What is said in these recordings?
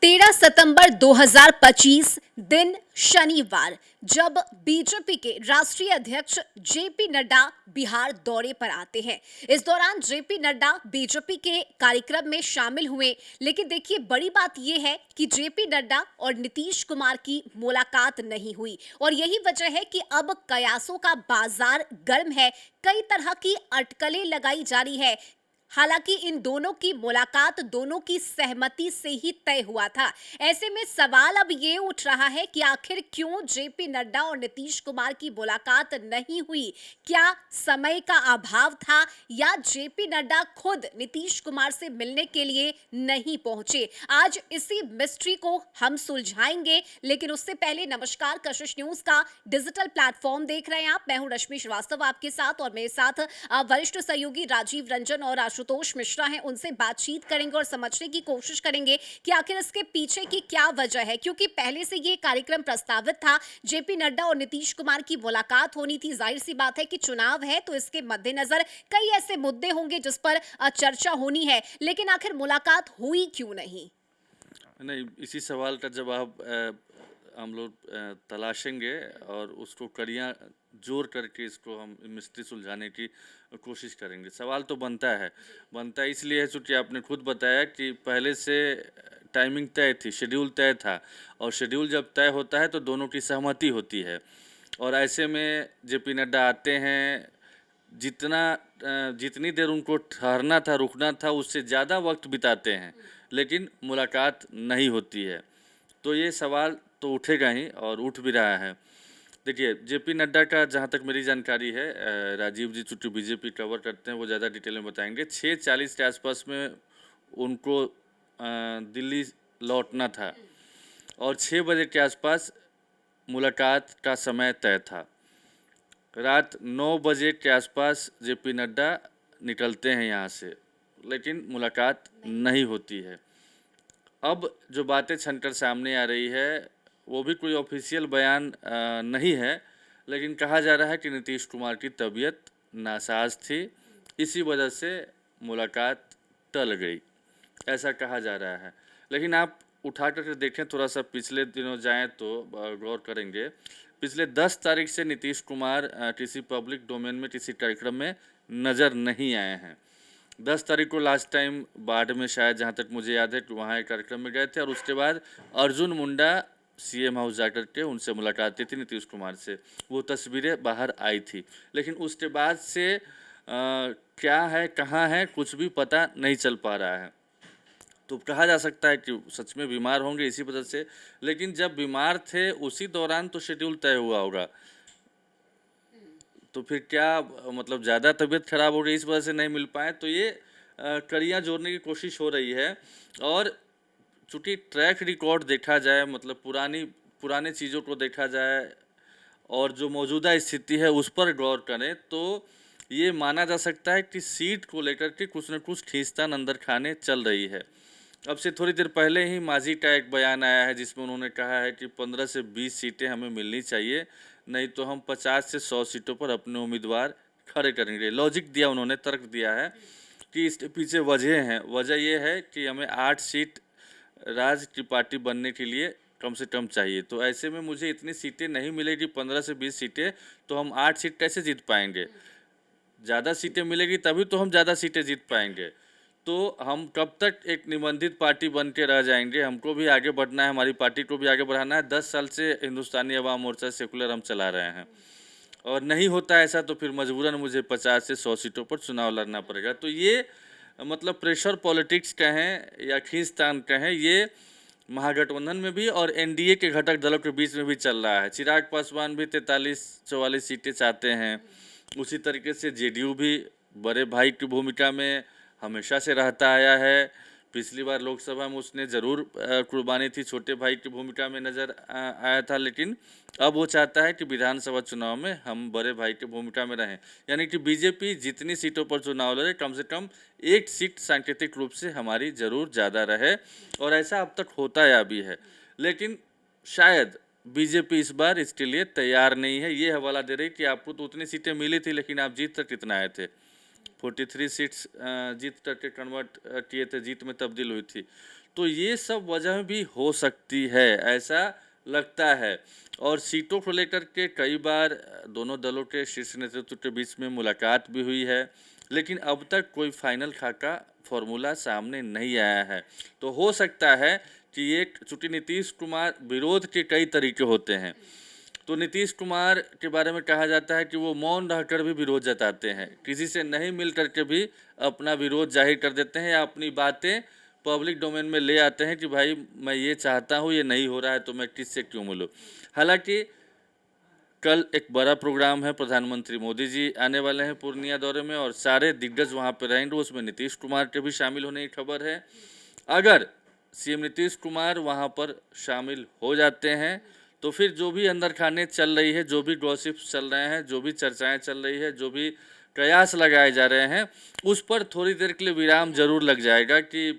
13 सितंबर 2025 दिन शनिवार जब बीजेपी के राष्ट्रीय अध्यक्ष जेपी नड्डा बिहार दौरे पर आते हैं। इस दौरान जेपी नड्डा बीजेपी के कार्यक्रम में शामिल हुए, लेकिन देखिए बड़ी बात यह है कि जेपी नड्डा और नीतीश कुमार की मुलाकात नहीं हुई और यही वजह है कि अब कयासों का बाजार गर्म है। कई तरह की अटकलें लगाई जा रही है। हालांकि इन दोनों की मुलाकात दोनों की सहमति से ही तय हुआ था। ऐसे में सवाल अब ये उठ रहा है कि आखिर क्यों जेपी नड्डा और नीतीश कुमार की मुलाकात नहीं हुई? क्या समय का अभाव था या जेपी नड्डा खुद नीतीश कुमार से मिलने के लिए नहीं पहुंचे? आज इसी मिस्ट्री को हम सुलझाएंगे, लेकिन उससे पहले नमस्कार, कशिश न्यूज का डिजिटल प्लेटफॉर्म देख रहे हैं आप। मैं हूं रश्मि श्रीवास्तव आपके साथ और मेरे साथ वरिष्ठ सहयोगी राजीव रंजन और आशुतोष मिश्रा हैं। उनसे बातचीत करेंगे और समझने की कोशिश करेंगे कि आखिर इसके पीछे की क्या वजह है, क्योंकि पहले से ये कार्यक्रम प्रस्तावित था। जेपी नड्डा और नीतीश कुमार की मुलाकात होनी थी। जाहिर सी बात है कि चुनाव है तो इसके मद्देनजर कई ऐसे मुद्दे होंगे जिस पर चर्चा होनी है, लेकिन आखिर मुलाकात हुई क्यों नहीं? नहीं, इसी सवाल का जवाब हम लोग तलाशेंगे और उसको कड़ियाँ जोड़ करके इसको हम मिस्ट्री सुलझाने की कोशिश करेंगे। सवाल तो बनता है इसलिए है चूँकि आपने खुद बताया कि पहले से टाइमिंग तय थी, शेड्यूल तय था और शेड्यूल जब तय होता है तो दोनों की सहमति होती है और ऐसे में जेपी नड्डा आते हैं। जितनी देर उनको ठहरना था, रुकना था, उससे ज़्यादा वक्त बिताते हैं, लेकिन मुलाकात नहीं होती है। तो ये सवाल तो उठेगा ही और उठ भी रहा है। देखिए, जेपी नड्डा का जहाँ तक मेरी जानकारी है, राजीव जी चूँकि बीजेपी कवर करते हैं, वो ज़्यादा डिटेल में बताएंगे। 6:40 के आसपास में उनको दिल्ली लौटना था और 6 बजे के आसपास मुलाकात का समय तय था। रात 9 बजे के आसपास जेपी नड्डा निकलते हैं यहाँ से, लेकिन मुलाकात नहीं होती है। अब जो बातें छनकर सामने आ रही है वो भी कोई ऑफिशियल बयान नहीं है, लेकिन कहा जा रहा है कि नीतीश कुमार की तबीयत नासाज थी, इसी वजह से मुलाकात टल गई, ऐसा कहा जा रहा है। लेकिन आप उठा कर देखें, थोड़ा सा पिछले दिनों जाएं तो गौर करेंगे। पिछले 10 तारीख से नीतीश कुमार किसी पब्लिक डोमेन में किसी कार्यक्रम में नज़र नहीं आए हैं। 10 तारीख को लास्ट टाइम बाढ़ में, शायद जहाँ तक मुझे याद है कि वहाँ एक कार्यक्रम में गए थे और उसके बाद अर्जुन मुंडा सीएम हाउस जाकर के उनसे मुलाकात की थी नीतीश कुमार से। वो तस्वीरें बाहर आई थी, लेकिन उसके बाद से क्या है, कहाँ है, कुछ भी पता नहीं चल पा रहा है। तो कहा जा सकता है कि सच में बीमार होंगे इसी वजह से, लेकिन जब बीमार थे उसी दौरान तो शेड्यूल तय हुआ होगा। तो फिर क्या मतलब ज़्यादा तबीयत खराब हो गई इस वजह से नहीं मिल पाए? तो ये कड़ियाँ जोड़ने की कोशिश हो रही है। और चूँकि ट्रैक रिकॉर्ड देखा जाए, मतलब पुराने चीज़ों को देखा जाए और जो मौजूदा स्थिति है उस पर गौर करें, तो ये माना जा सकता है कि सीट को लेकर के कुछ न कुछ खींचतान अंदर खाने चल रही है। अब से थोड़ी देर पहले ही मांझी का एक बयान आया है जिसमें उन्होंने कहा है कि 15 से 20 सीटें हमें मिलनी चाहिए, नहीं तो हम 50 से 100 सीटों पर अपने उम्मीदवार खड़े करेंगे। लॉजिक दिया उन्होंने, तर्क दिया है कि इसके पीछे वजह हैं। वजह ये है कि हमें 8 सीट राज्य की पार्टी बनने के लिए कम से कम चाहिए। तो ऐसे में मुझे इतनी सीटें नहीं मिलेगी, 15 से 20 सीटें, तो हम 8 सीट कैसे जीत पाएंगे? ज़्यादा सीटें मिलेगी तभी तो हम ज़्यादा सीटें जीत पाएंगे। तो हम कब तक एक निबंधित पार्टी बन के रह जाएंगे? हमको भी आगे बढ़ना है, हमारी पार्टी को भी आगे बढ़ाना है। 10 साल से हिंदुस्तानी अवाम मोर्चा सेकुलर हम चला रहे हैं और नहीं होता ऐसा तो फिर मजबूरन मुझे 50 से 100 सीटों पर चुनाव लड़ना पड़ेगा। तो ये मतलब प्रेशर पॉलिटिक्स कहें या खींचतान कहें, ये महागठबंधन में भी और एनडीए के घटक दलों के बीच में भी चल रहा है। चिराग पासवान भी 43-44 सीटें चाहते हैं। उसी तरीके से जेडीयू भी बड़े भाई की भूमिका में हमेशा से रहता आया है। पिछली बार लोकसभा में उसने ज़रूर कुर्बानी थी, छोटे भाई की भूमिका में नज़र आया था, लेकिन अब वो चाहता है कि विधानसभा चुनाव में हम बड़े भाई की भूमिका में रहें। यानी कि बीजेपी जितनी सीटों पर चुनाव लड़े, कम से कम एक सीट सांकेतिक रूप से हमारी ज़रूर ज़्यादा रहे, और ऐसा अब तक होता या भी है। लेकिन शायद बीजेपी इस बार इसके लिए तैयार नहीं है। ये हवाला दे रही कि आपको तो उतनी सीटें मिली थी, लेकिन आप जीत तक कितना आए थे? 43 सीट्स जीत करके कन्वर्ट किए थे, जीत में तब्दील हुई थी। तो ये सब वजह भी हो सकती है, ऐसा लगता है। और सीटों को लेकर के कई बार दोनों दलों के शीर्ष नेतृत्व के बीच में मुलाकात भी हुई है, लेकिन अब तक कोई फाइनल खाका फॉर्मूला सामने नहीं आया है। तो हो सकता है कि ये चूँकि नीतीश कुमार विरोध के कई तरीके होते हैं, तो नीतीश कुमार के बारे में कहा जाता है कि वो मौन रहकर भी विरोध जताते हैं, किसी से नहीं मिल कर के भी अपना विरोध जाहिर कर देते हैं या अपनी बातें पब्लिक डोमेन में ले आते हैं कि भाई मैं ये चाहता हूँ, ये नहीं हो रहा है तो मैं किससे क्यों मिलूँ। हालांकि कल एक बड़ा प्रोग्राम है, प्रधानमंत्री मोदी जी आने वाले हैं पूर्णिया दौरे में और सारे दिग्गज वहाँ पर रहेंगे, उसमें नीतीश कुमार के भी शामिल होने की खबर है। अगर सीएम नीतीश कुमार वहाँ पर शामिल हो जाते हैं तो फिर जो भी अंदर खाने चल रही है, जो भी गॉसिप्स चल रहे हैं, जो भी चर्चाएं चल रही है, जो भी कयास लगाए जा रहे हैं, उस पर थोड़ी देर के लिए विराम जरूर लग जाएगा कि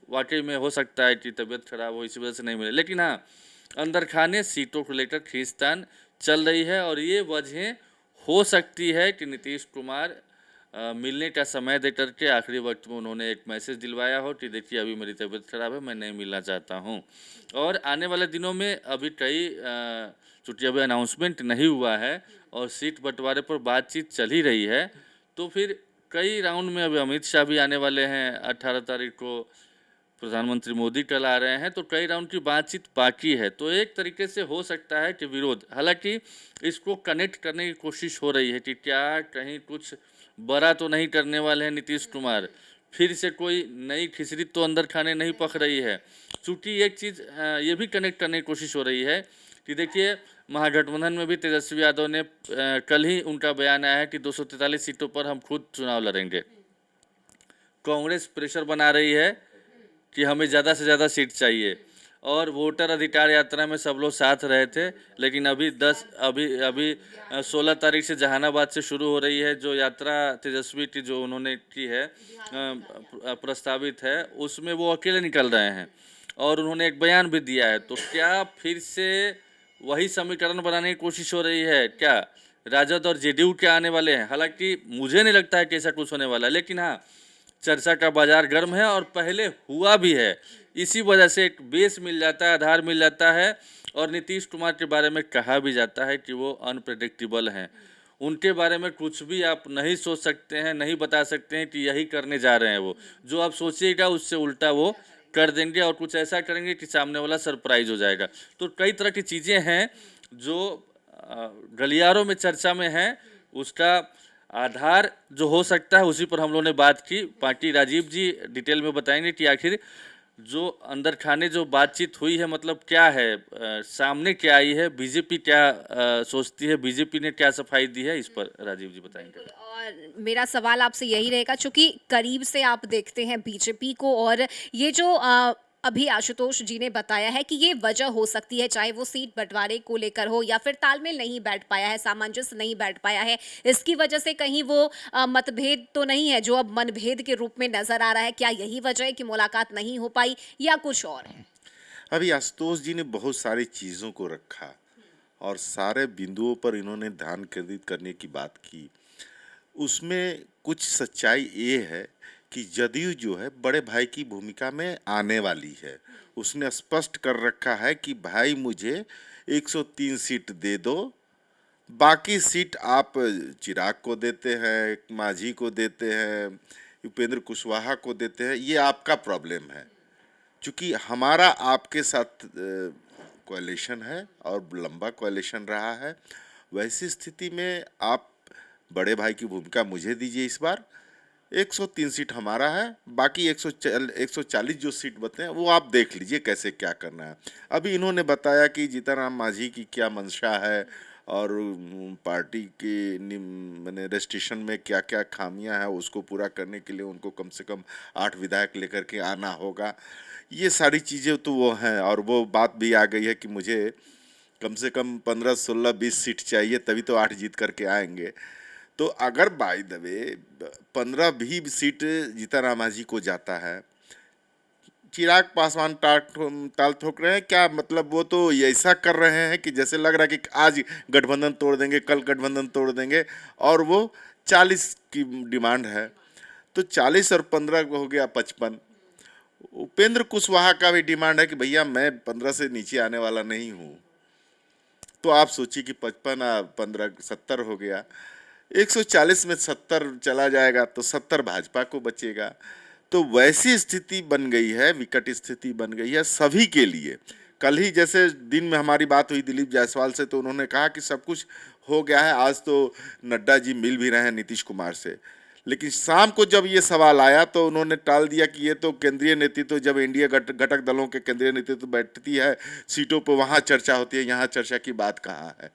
वाकई में हो सकता है कि तबीयत खराब हो इसी वजह से नहीं मिले। लेकिन हाँ, अंदर खाने सीटों को लेकर खींचतान चल रही है और ये वजह हो सकती है कि नीतीश कुमार मिलने का समय दे करके आखिरी वक्त में उन्होंने एक मैसेज दिलवाया हो कि देखिए अभी मेरी तबीयत खराब है, मैं नहीं मिलना चाहता हूं। और आने वाले दिनों में अभी कई चूँकि अभी अनाउंसमेंट नहीं हुआ है और सीट बंटवारे पर बातचीत चल ही रही है, तो फिर कई राउंड में अभी अमित शाह भी आने वाले हैं 18 तारीख को, प्रधानमंत्री मोदी कल आ रहे हैं, तो कई राउंड की बातचीत बाकी है। तो एक तरीके से हो सकता है कि विरोध, हालांकि इसको कनेक्ट करने की कोशिश हो रही है कि क्या कहीं कुछ बड़ा तो नहीं करने वाले हैं नीतीश कुमार, फिर से कोई नई खिचड़ी तो अंदर खाने नहीं पक रही है। चूँकि एक चीज़ ये भी कनेक्ट करने की कोशिश हो रही है कि देखिए महागठबंधन में भी तेजस्वी यादव ने कल ही उनका बयान आया है कि 243 सीटों पर हम खुद चुनाव लड़ेंगे। कांग्रेस प्रेशर बना रही है कि हमें ज़्यादा से ज़्यादा सीट चाहिए और वोटर अधिकार यात्रा में सब लोग साथ रहे थे, लेकिन अभी 16 तारीख से जहानाबाद से शुरू हो रही है जो यात्रा तेजस्वी की जो उन्होंने की है प्रस्तावित है, उसमें वो अकेले निकल रहे हैं और उन्होंने एक बयान भी दिया है। तो क्या फिर से वही समीकरण बनाने की कोशिश हो रही है? क्या राजद और जेडीयू के आने वाले हैं? हालांकि मुझे नहीं लगता है कि ऐसा कुछ होने वाला है, लेकिन हाँ, चर्चा का बाजार गर्म है और पहले हुआ भी है। इसी वजह से एक बेस मिल जाता है, आधार मिल जाता है और नीतीश कुमार के बारे में कहा भी जाता है कि वो अनप्रेडिक्टेबल हैं। उनके बारे में कुछ भी आप नहीं सोच सकते हैं, नहीं बता सकते हैं कि यही करने जा रहे हैं वो। जो आप सोचिएगा उससे उल्टा वो कर देंगे और कुछ ऐसा करेंगे कि सामने वाला सरप्राइज हो जाएगा। तो कई तरह की चीज़ें हैं जो गलियारों में चर्चा में हैं, उसका आधार जो हो सकता है उसी पर हम लोगों ने बात की। पार्टी राजीव जी डिटेल में बताएंगे कि आखिर जो अंदर खाने जो बातचीत हुई है मतलब क्या है, सामने क्या आई है, बीजेपी क्या सोचती है, बीजेपी ने क्या सफाई दी है, इस पर राजीव जी बताएंगे। और मेरा सवाल आपसे यही रहेगा, चूंकि करीब से आप देखते हैं बीजेपी को, और ये जो अभी आशुतोष जी ने बताया है कि ये वजह हो सकती है, चाहे वो सीट बंटवारे को लेकर हो या फिर तालमेल नहीं बैठ पाया है, सामंजस्य नहीं बैठ पाया है, इसकी वजह से कहीं वो मतभेद तो नहीं है जो अब मनभेद के रूप में नजर आ रहा है। क्या यही वजह है कि मुलाकात नहीं हो पाई या कुछ और है? अभी आशुतोष जी ने बहुत सारी चीज़ों को रखा और सारे बिंदुओं पर इन्होंने ध्यान केंद्रित करने की बात की। उसमें कुछ सच्चाई ये है कि जदयू जो है बड़े भाई की भूमिका में आने वाली है। उसने स्पष्ट कर रखा है कि भाई मुझे 103 सीट दे दो, बाकी सीट आप चिराग को देते हैं, मांझी को देते हैं, उपेंद्र कुशवाहा को देते हैं, ये आपका प्रॉब्लम है। चूँकि हमारा आपके साथ कोalition है और लंबा कोalition रहा है, वैसी स्थिति में आप बड़े भाई की भूमिका मुझे दीजिए इस बार। 103 सीट हमारा है, बाकी 140 जो सीट बचे हैं वो आप देख लीजिए कैसे क्या करना है। अभी इन्होंने बताया कि जीतनराम मांझी की क्या मंशा है और पार्टी की मैंने रजिस्ट्रेशन में क्या क्या खामियां हैं उसको पूरा करने के लिए उनको कम से कम 8 विधायक लेकर के आना होगा। ये सारी चीज़ें तो वो हैं और वो बात भी आ गई है कि मुझे कम से कम 15, 16, 20 सीट चाहिए तभी तो 8 जीत करके आएंगे। तो अगर बाय द वे 15 भी सीट जीतनराम मांझी को जाता है, चिराग पासवान ताल ठोक रहे हैं क्या? मतलब वो तो ऐसा कर रहे हैं कि जैसे लग रहा है कि आज गठबंधन तोड़ देंगे, कल गठबंधन तोड़ देंगे, और वो 40 की डिमांड है। तो 40 और 15 हो गया 55। उपेंद्र कुशवाहा का भी डिमांड है कि भैया मैं 15 से नीचे आने वाला नहीं हूँ। तो आप सोचिए कि 55 15 70 हो गया, 140 में 70 चला जाएगा तो 70 भाजपा को बचेगा। तो वैसी स्थिति बन गई है, विकट स्थिति बन गई है सभी के लिए। कल ही जैसे दिन में हमारी बात हुई दिलीप जायसवाल से, तो उन्होंने कहा कि सब कुछ हो गया है, आज तो नड्डा जी मिल भी रहे हैं नीतीश कुमार से। लेकिन शाम को जब ये सवाल आया तो उन्होंने टाल दिया कि ये तो केंद्रीय नेतृत्व, जब एनडीए घटक दलों के केंद्रीय नेतृत्व बैठती है सीटों पर वहाँ चर्चा होती है, यहाँ चर्चा की बात कहाँ है।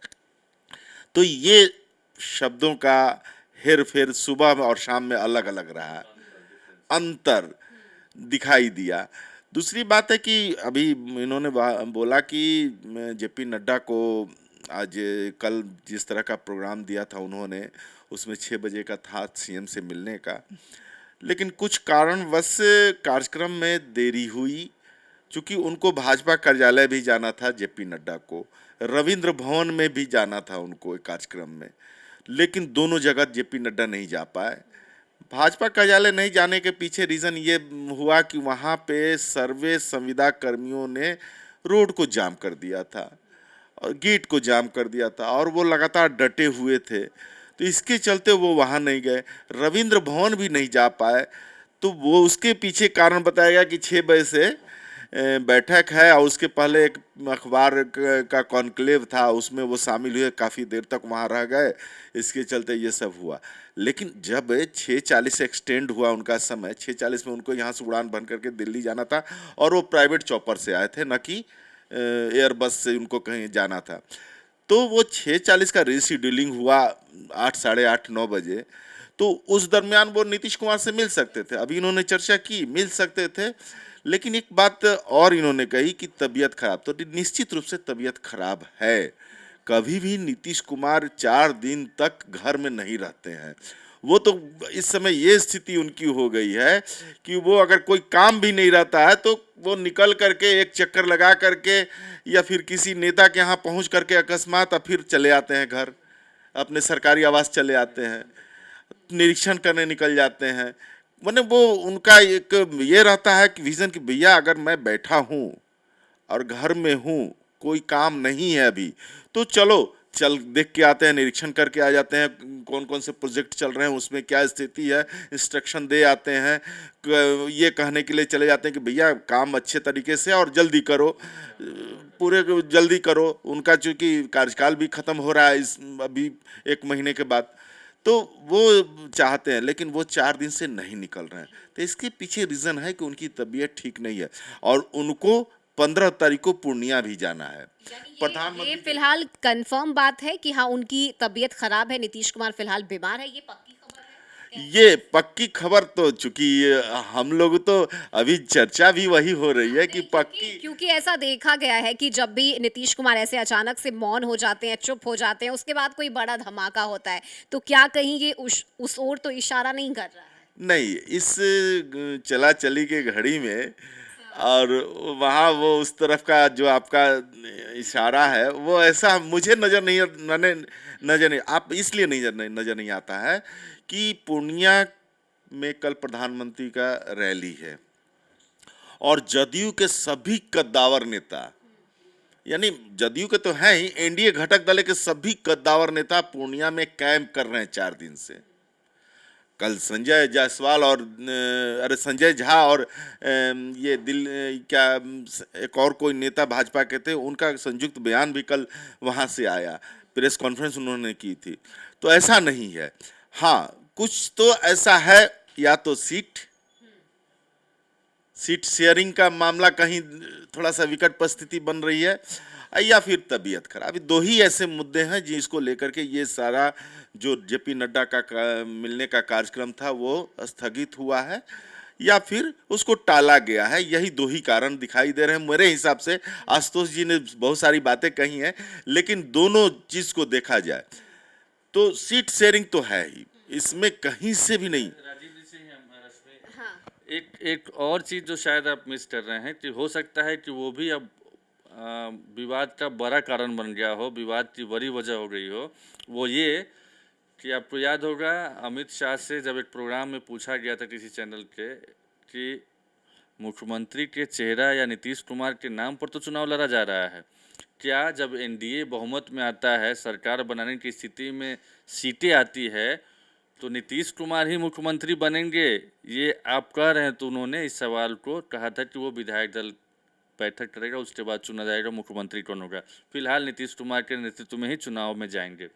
तो ये शब्दों का हेर फेर सुबह में और शाम में अलग अलग रहा, अंतर दिखाई दिया। दूसरी बात है कि अभी इन्होंने बोला कि जेपी नड्डा को आज कल जिस तरह का प्रोग्राम दिया था उन्होंने, उसमें 6 बजे का था सीएम से मिलने का, लेकिन कुछ कारणवश कार्यक्रम में देरी हुई। चूंकि उनको भाजपा कार्यालय भी जाना था, जेपी नड्डा को रविंद्र भवन में भी जाना था उनको एक कार्यक्रम में, लेकिन दोनों जगह जेपी नड्डा नहीं जा पाए। भाजपा कार्यालय नहीं जाने के पीछे रीज़न ये हुआ कि वहाँ पे सर्वे संविदा कर्मियों ने रोड को जाम कर दिया था और गेट को जाम कर दिया था और वो लगातार डटे हुए थे, तो इसके चलते वो वहाँ नहीं गए। रविंद्र भवन भी नहीं जा पाए, तो वो उसके पीछे कारण बताया गया कि 6 बजे से बैठक है और उसके पहले एक अखबार का कॉन्क्लेव था, उसमें वो शामिल हुए, काफ़ी देर तक वहाँ रह गए, इसके चलते ये सब हुआ। लेकिन जब 6:40 से एक्सटेंड हुआ उनका समय, 6:40 में उनको यहाँ से उड़ान भर करके दिल्ली जाना था और वो प्राइवेट चॉपर से आए थे, न कि एयरबस से उनको कहीं जाना था। तो वो 6:40 का रीशेड्यूलिंग हुआ 8, साढ़े 8, 9 बजे, तो उस दरमियान वो नीतीश कुमार से मिल सकते थे। अभी इन्होंने चर्चा की, मिल सकते थे, लेकिन एक बात और इन्होंने कही कि तबीयत खराब। तो निश्चित रूप से तबीयत खराब है। कभी भी नीतीश कुमार 4 दिन तक घर में नहीं रहते हैं। वो तो इस समय ये स्थिति उनकी हो गई है कि वो अगर कोई काम भी नहीं रहता है तो वो निकल करके एक चक्कर लगा करके या फिर किसी नेता के यहाँ पहुँच करके अकस्मात फिर चले आते हैं घर, अपने सरकारी आवास चले आते हैं, निरीक्षण करने निकल जाते हैं। माने वो उनका एक ये रहता है कि विजन कि भैया अगर मैं बैठा हूँ और घर में हूँ, कोई काम नहीं है अभी, तो चलो चल देख के आते हैं, निरीक्षण करके आ जाते हैं, कौन कौन से प्रोजेक्ट चल रहे हैं, उसमें क्या स्थिति है, इंस्ट्रक्शन दे आते हैं, ये कहने के लिए चले जाते हैं कि भैया काम अच्छे तरीके से और जल्दी करो, पूरे जल्दी करो। उनका चूँकि कार्यकाल भी ख़त्म हो रहा है इस अभी 1 महीने के बाद, तो वो चाहते हैं, लेकिन वो 4 दिन से नहीं निकल रहे हैं। तो इसके पीछे रीज़न है कि उनकी तबीयत ठीक नहीं है और उनको 15 तारीख को पूर्णिया भी जाना है। ये फिलहाल कंफर्म बात है कि हाँ उनकी तबीयत खराब है, नीतीश कुमार फिलहाल बीमार है, ये पक्की खबर है? ये पक्की खबर तो चूंकि हम लोग तो अभी चर्चा भी वही हो रही है कि पक्की, क्योंकि ऐसा देखा गया है कि जब भी नीतीश कुमार ऐसे अचानक से मौन हो जाते हैं, चुप हो जाते हैं, उसके बाद कोई बड़ा धमाका होता है, तो क्या कहीं ये उस ओर तो इशारा नहीं कर रहा है? नहीं, इस चला चली के घड़ी में और वहाँ वो उस तरफ का जो आपका इशारा है वो ऐसा मुझे नजर नहीं, आप इसलिए नजर नहीं आता है कि पूर्णिया में कल प्रधानमंत्री का रैली है और जदयू के सभी कद्दावर नेता, यानी जदयू के तो हैं ही, एनडीए घटक दल के सभी कद्दावर नेता पूर्णिया में कैंप कर रहे हैं 4 दिन से। कल संजय जायसवाल और संजय झा और ये क्या एक और कोई नेता भाजपा के थे, उनका संयुक्त बयान भी कल वहाँ से आया, प्रेस कॉन्फ्रेंस उन्होंने की थी। तो ऐसा नहीं है, हाँ कुछ तो ऐसा है, या तो सीट शेयरिंग का मामला कहीं थोड़ा सा विकट परिस्थिति बन रही है, या फिर तबीयत खराब। दो ही ऐसे मुद्दे हैं जिसको लेकर के ये सारा जो जेपी नड्डा का मिलने का कार्यक्रम था वो स्थगित हुआ है या फिर उसको टाला गया है। यही 2 ही कारण दिखाई दे रहे हैं मेरे हिसाब से। आशुतोष जी ने बहुत सारी बातें कही हैं, लेकिन दोनों चीज़ को देखा जाए तो सीट शेयरिंग तो है ही, इसमें कहीं से भी नहीं। राजीव जी से ही हम रश्मि, एक और चीज़ जो शायद आप मिस कर रहे हैं कि हो सकता है कि वो भी अब विवाद का बड़ा कारण बन गया हो, विवाद की बड़ी वजह हो गई हो। वो ये कि आपको याद होगा अमित शाह से जब एक प्रोग्राम में पूछा गया था किसी चैनल के कि मुख्यमंत्री के चेहरा या नीतीश कुमार के नाम पर तो चुनाव लड़ा जा रहा है। क्या जब एनडीए बहुमत में आता है, सरकार बनाने की स्थिति में सीटें आती है, तो नीतीश कुमार ही मुख्यमंत्री बनेंगे, ये आप कह रहे हैं? तो उन्होंने इस सवाल को कहा था कि वो विधायक दल बैठक करेगा, उसके बाद चुना जाएगा मुख्यमंत्री कौन होगा। फिलहाल नीतीश कुमार के नेतृत्व में ही चुनाव में जाएंगे।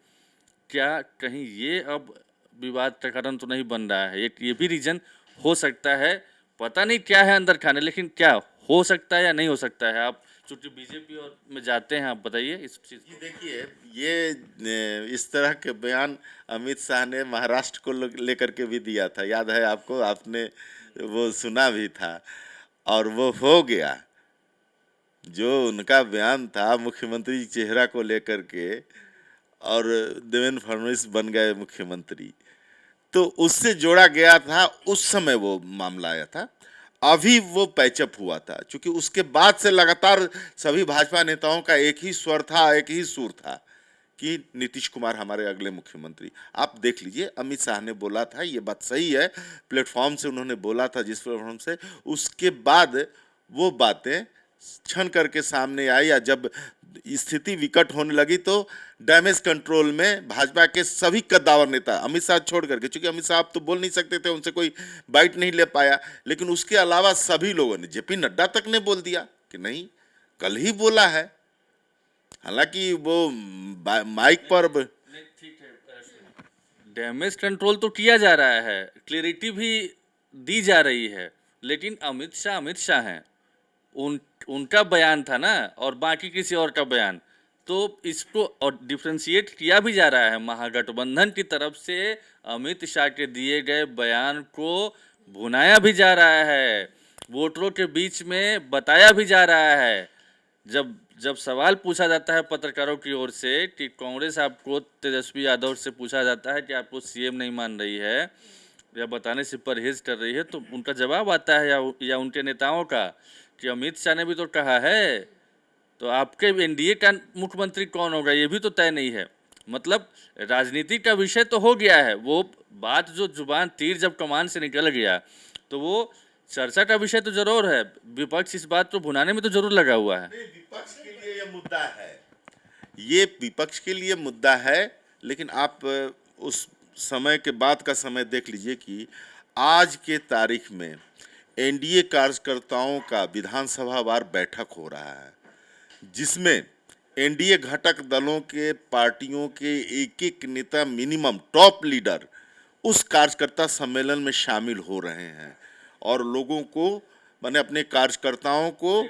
क्या कहीं ये अब विवाद का कारण तो नहीं बन रहा है? एक ये भी रीजन हो सकता है, पता नहीं क्या है अंदर खाने, लेकिन क्या हो सकता है या नहीं हो सकता है? आप चूंकि बीजेपी और में जाते हैं, आप बताइए इस चीज़ ये को। देखिए, इस तरह के बयान अमित शाह ने महाराष्ट्र को लेकर के भी दिया था, याद है आपको? आपने वो सुना भी था और वो हो गया। जो उनका बयान था मुख्यमंत्री चेहरा को लेकर के, और देवेंद्र फडणवीस बन गए मुख्यमंत्री, तो उससे जोड़ा गया था, उस समय वो मामला आया था। अभी वो पैचअप हुआ था, क्योंकि उसके बाद से लगातार सभी भाजपा नेताओं का एक ही स्वर था, एक ही सुर था कि नीतीश कुमार हमारे अगले मुख्यमंत्री। आप देख लीजिए, अमित शाह ने बोला था, ये बात सही है, प्लेटफॉर्म से उन्होंने बोला था, जिस प्लेटफॉर्म से, उसके बाद वो बातें छन करके सामने आई, या जब स्थिति विकट होने लगी तो डैमेज कंट्रोल में भाजपा के सभी कद्दावर नेता, अमित शाह छोड़ करके, क्योंकि अमित शाह तो बोल नहीं सकते थे, उनसे कोई बाइट नहीं ले पाया, लेकिन उसके अलावा सभी लोगों ने, जेपी नड्डा तक ने बोल दिया कि नहीं, कल ही बोला है। हालांकि वो माइक पर ठीक है, डैमेज कंट्रोल तो किया जा रहा है, क्लियरिटी भी दी जा रही है, लेकिन अमित शाह हैं, उनका बयान था ना, और बाकी किसी और का बयान, तो इसको और डिफ्रेंशिएट किया भी जा रहा है। महागठबंधन की तरफ से अमित शाह के दिए गए बयान को भुनाया भी जा रहा है, वोटरों के बीच में बताया भी जा रहा है। जब जब सवाल पूछा जाता है पत्रकारों की ओर से कि कांग्रेस आपको, तेजस्वी यादव से पूछा जाता है कि आपको सीएम नहीं मान रही है या बताने से परहेज कर रही है, तो उनका जवाब आता है या उनके नेताओं का कि अमित शाह ने भी तो कहा है, तो आपके एनडीए का मुख्यमंत्री कौन होगा ये भी तो तय नहीं है। मतलब राजनीति का विषय तो हो गया है, वो बात जो जुबान तीर जब कमान से निकल गया तो वो चर्चा का विषय तो जरूर है। विपक्ष इस बात को भुनाने में तो जरूर लगा हुआ है। विपक्ष के लिए ये मुद्दा है, ये विपक्ष के लिए मुद्दा है, लेकिन आप उस समय के बाद का समय देख लीजिए कि आज के तारीख में एनडीए कार्यकर्ताओं का विधानसभा वार बैठक हो रहा है, जिसमें एनडीए घटक दलों के पार्टियों के एक एक नेता, मिनिमम टॉप लीडर, उस कार्यकर्ता सम्मेलन में शामिल हो रहे हैं और लोगों को, माने अपने कार्यकर्ताओं को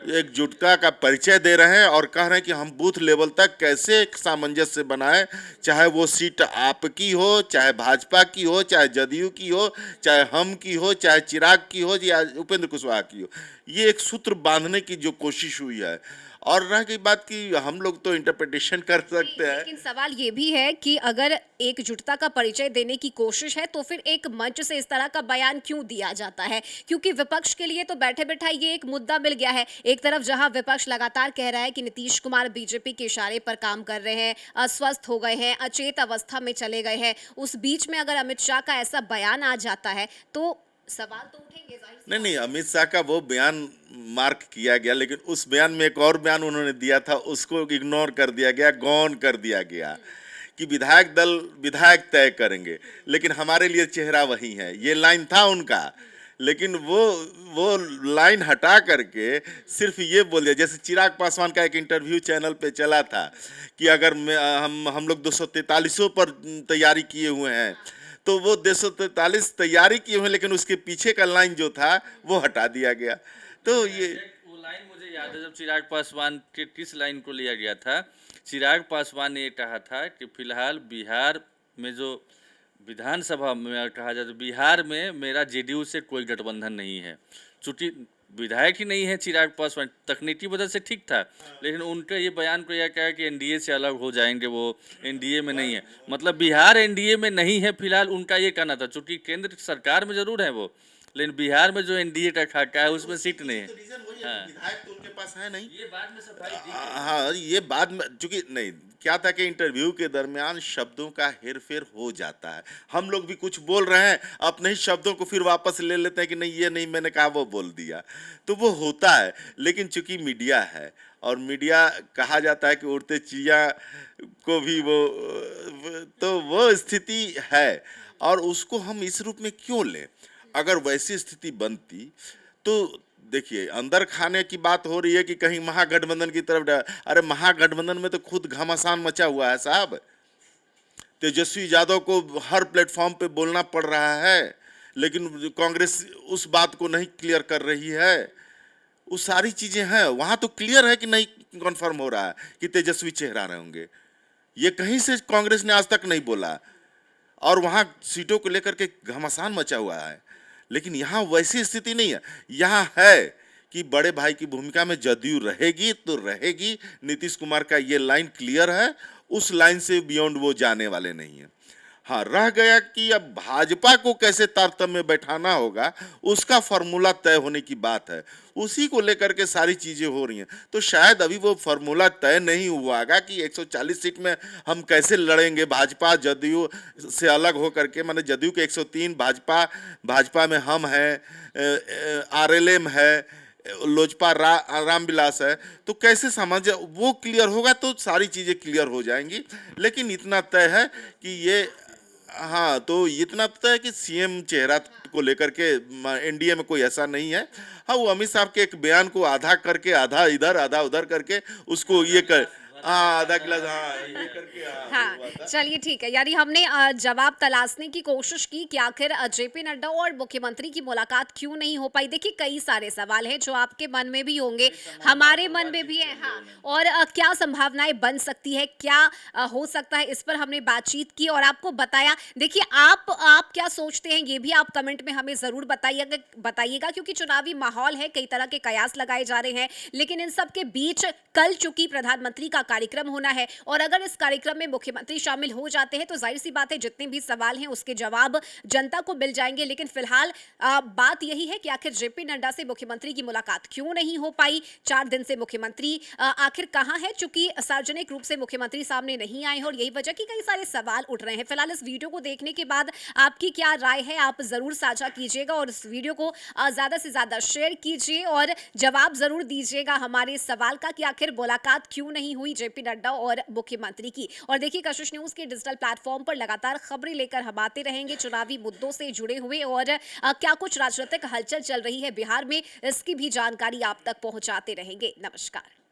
एकजुटता का परिचय दे रहे हैं और कह रहे हैं कि हम बूथ लेवल तक कैसे एक सामंजस्य बनाएं, चाहे वो सीट आपकी हो, चाहे भाजपा की हो, चाहे जदयू की हो, चाहे हम की हो, चाहे चिराग की हो या उपेंद्र कुशवाहा की हो। ये एक सूत्र बांधने की जो कोशिश हुई है, और रह गई बात कि हम लोग तो इंटरप्रिटेशन कर सकते हैं। लेकिन सवाल ये भी है कि अगर एकजुटता का परिचय देने की कोशिश है तो फिर एक मंच से इस तरह का बयान क्यों दिया जाता है? क्योंकि विपक्ष के लिए तो बैठे बैठा ये एक मुद्दा मिल गया है। एक तरफ जहां विपक्ष लगातार कह रहा है कि नीतीश कुमार बीजेपी के इशारे पर काम कर रहे हैं, अस्वस्थ हो गए हैं, अचेत अवस्था में चले गए हैं, उस बीच में अगर अमित शाह का ऐसा बयान आ जाता है तो सवाल तो उठेंगे, जाहिर सी नहीं, अमित शाह का वो बयान मार्क किया गया, लेकिन उस बयान में एक और बयान उन्होंने दिया था, उसको इग्नोर कर दिया गया, गौन कर दिया गया कि विधायक दल विधायक तय करेंगे, लेकिन हमारे लिए चेहरा वही है, ये लाइन था उनका। लेकिन वो लाइन हटा करके सिर्फ ये बोल दिया, जैसे चिराग पासवान का एक इंटरव्यू चैनल पे चला था कि अगर हम लोग 243 पर तैयारी किए हुए हैं, तो वो 243 तैयारी किए हुए, लेकिन उसके पीछे का लाइन जो था वो हटा दिया गया। तो ये वो लाइन मुझे याद है, जब चिराग पासवान के किस लाइन को लिया गया था, चिराग पासवान ने ये कहा था कि फिलहाल बिहार में जो विधानसभा में कहा जाए तो बिहार में मेरा जेडीयू से कोई गठबंधन नहीं है। चूंकि विधायक ही नहीं है चिराग पासवान, तकनीकी वजह से ठीक था, लेकिन उनका ये बयान को यह कहा कि एनडीए से अलग हो जाएंगे, वो एनडीए में नहीं है, मतलब बिहार एनडीए में नहीं है फिलहाल, उनका ये कहना था। चूंकि केंद्र सरकार में जरूर है वो, लेकिन बिहार में जो एनडीए का खाका है उसमें सीट नहीं है। रीजन वही है, हाँ। विधायक तो उनके पास है नहीं। ये बाद में सफाई दी। हाँ, ये बाद में चूंकि नहीं, क्या था कि इंटरव्यू के दरमियान शब्दों का हेरफेर हो जाता है। हम लोग भी कुछ बोल रहे हैं, अपने ही शब्दों को फिर वापस ले लेते हैं कि नहीं ये नहीं मैंने कहा, वो बोल दिया, तो वो होता है। लेकिन चूंकि मीडिया है और मीडिया कहा जाता है कि उड़ते चिड़िया को भी तो वो स्थिति है और उसको हम इस रूप में क्यों लें। अगर वैसी स्थिति बनती तो देखिए, अंदर खाने की बात हो रही है कि कहीं महागठबंधन की तरफ अरे महागठबंधन में तो खुद घमासान मचा हुआ है साहब। तेजस्वी यादव को हर प्लेटफॉर्म पे बोलना पड़ रहा है, लेकिन कांग्रेस उस बात को नहीं क्लियर कर रही है। वो सारी चीजें हैं, वहां तो क्लियर है कि नहीं कन्फर्म हो रहा है कि तेजस्वी चेहरा रहेंगे। ये कहीं से कांग्रेस ने आज तक नहीं बोला और वहां सीटों को लेकर के घमासान मचा हुआ है। लेकिन यहाँ वैसी स्थिति नहीं है। यहाँ है कि बड़े भाई की भूमिका में जदयू रहेगी तो रहेगी। नीतीश कुमार का ये लाइन क्लियर है, उस लाइन से बियॉन्ड वो जाने वाले नहीं है। हाँ, रह गया कि अब भाजपा को कैसे तारतम्य में बैठाना होगा, उसका फॉर्मूला तय होने की बात है। उसी को लेकर के सारी चीजें हो रही हैं। तो शायद अभी वो फॉर्मूला तय नहीं हुआ होगा कि 140 सीट में हम कैसे लड़ेंगे भाजपा जदयू से अलग हो करके। माने जदयू के 103, भाजपा में हम हैं, आरएलएम है, लोजपा रामविलास है, तो कैसे समझ वो क्लियर होगा तो सारी चीजें क्लियर हो जाएंगी। लेकिन इतना तय है कि ये, हाँ, तो इतना तय है कि सीएम चेहरा को लेकर के एनडीए में कोई ऐसा नहीं है। हाँ, वो अमित साहब के एक बयान को आधा करके, आधा इधर आधा उधर करके उसको ये कर, हाँ, आधा गिलास, हाँ, ये करके, हाँ, चलिए ठीक है। यानी हमने जवाब तलाशने की कोशिश की कि आखिर जेपी नड्डा और मुख्यमंत्री की मुलाकात क्यों नहीं हो पाई। देखिए, कई सारे सवाल हैं जो आपके मन में भी होंगे, हमारे मन में भी है। हाँ, और क्या संभावनाएं बन सकती है, क्या हो सकता है, इस पर हमने बातचीत की और आपको बताया। देखिए, आप क्या सोचते हैं ये भी आप कमेंट में हमें जरूर बताइएगा, क्योंकि चुनावी माहौल है, कई तरह के कयास लगाए जा रहे हैं। लेकिन इन सब के बीच कल चूंकि प्रधानमंत्री का कार्यक्रम होना है और अगर इस कार्यक्रम में मुख्यमंत्री शामिल हो जाते हैं तो जाहिर सी बात है जितने भी सवाल हैं उसके जवाब जनता को मिल जाएंगे। लेकिन फिलहाल बात यही है कि आखिर जेपी नड्डा से मुख्यमंत्री की मुलाकात क्यों नहीं हो पाई। 4 दिन से मुख्यमंत्री आखिर कहां है, चूंकि सार्वजनिक रूप से मुख्यमंत्री सामने नहीं आए हैं और यही वजह की कई सारे सवाल उठ रहे हैं। फिलहाल इस वीडियो को देखने के बाद आपकी क्या राय है, आप जरूर साझा कीजिएगा और इस वीडियो को ज्यादा से ज्यादा शेयर कीजिए और जवाब जरूर दीजिएगा हमारे इस सवाल का कि आखिर मुलाकात क्यों नहीं हुई जेपी नड्डा और मुख्यमंत्री की। और देखिए, कशिश न्यूज के डिजिटल प्लेटफॉर्म पर लगातार खबरें लेकर हम आते रहेंगे चुनावी मुद्दों से जुड़े हुए और क्या कुछ राजनीतिक हलचल चल रही है बिहार में, इसकी भी जानकारी आप तक पहुंचाते रहेंगे। नमस्कार।